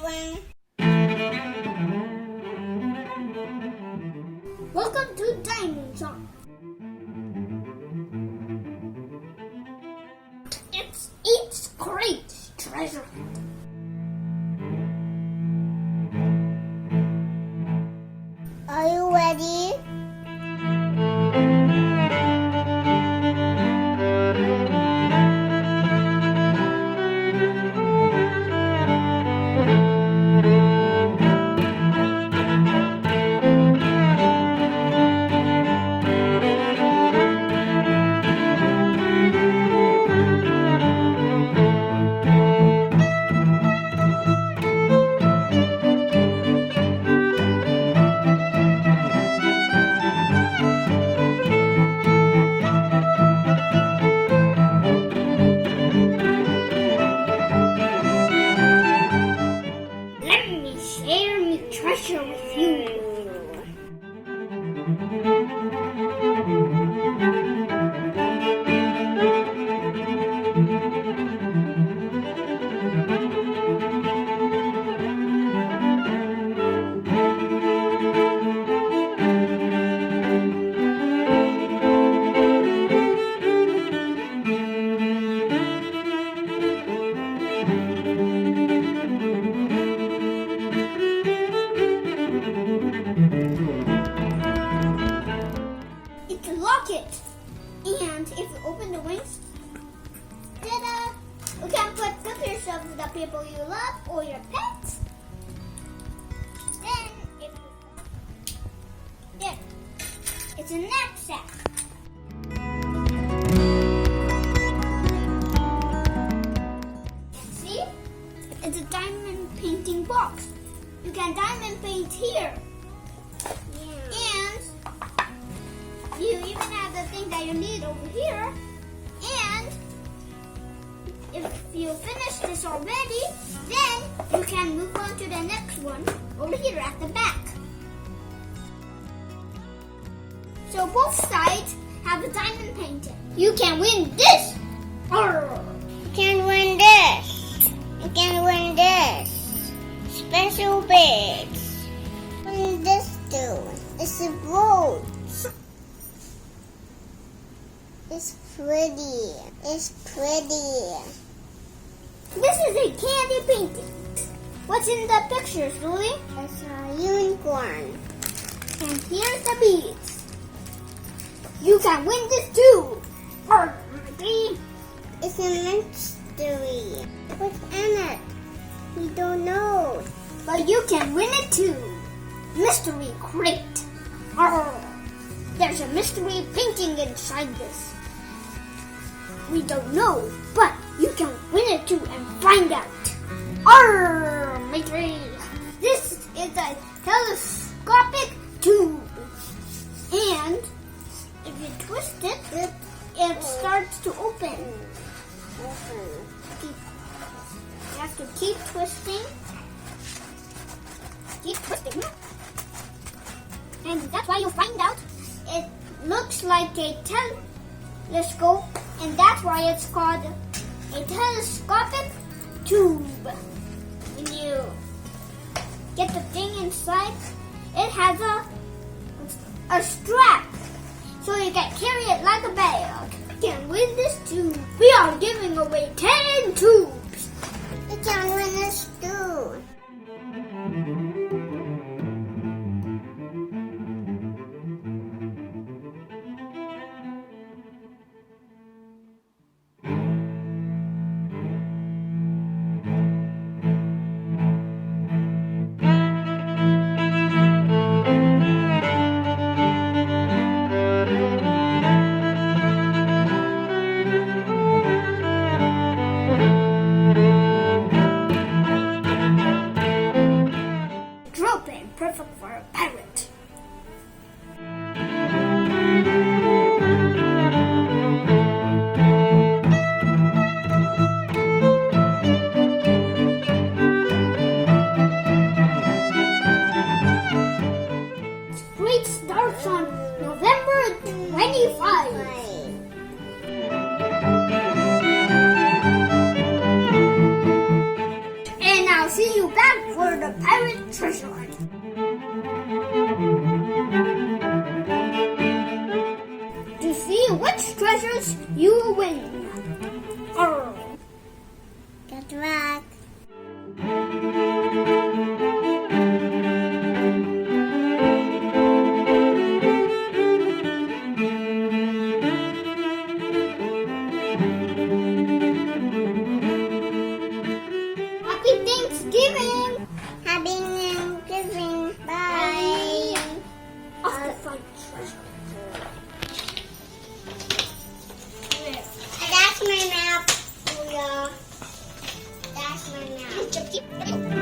everyone. Welcome to DIYmoon song. It's 8's great treasure hunt. Are you ready? Let me share my treasure with you. It's a locket. And if you open the wings, ta-da! You can put pictures of the people you love or your pets. Then, there, it's a knapsack. And see, it's a diamond painting box. You can diamond paint here. And you even have the thing that you need over here. And if you finish this already, then you can move on to the next one over here at the back. So both sides have a diamond painting. You can win this. You can win this. You can win this. Special bits. Win this too. It's a boat. It's pretty. It's pretty. This is a candy painting. What's in the pictures, Julie? It's a unicorn. And here's the beads. You can win this too. It's a mystery. What's in it? We don't know. But you can win it too. Mystery crate. There's a mystery painting inside this. We don't know, but you can win it too and find out. Matey! This is a telescopic tube. And if you twist it, it starts to open. You have to keep twisting. Keep twisting. And that's why you'll find out it looks like a telescope, and that's why it's called a telescopic tube. When you get the thing inside, it has a strap, so you can carry it like a bag. You can win this tube. We are giving away 10 tubes. You can win this too. see you back for the pirate treasure hunt. To see which treasures you will win. Arr. Good luck. Happy Thanksgiving! Happy Thanksgiving. Bye. Of the fun treasure. That's my map. That's my map.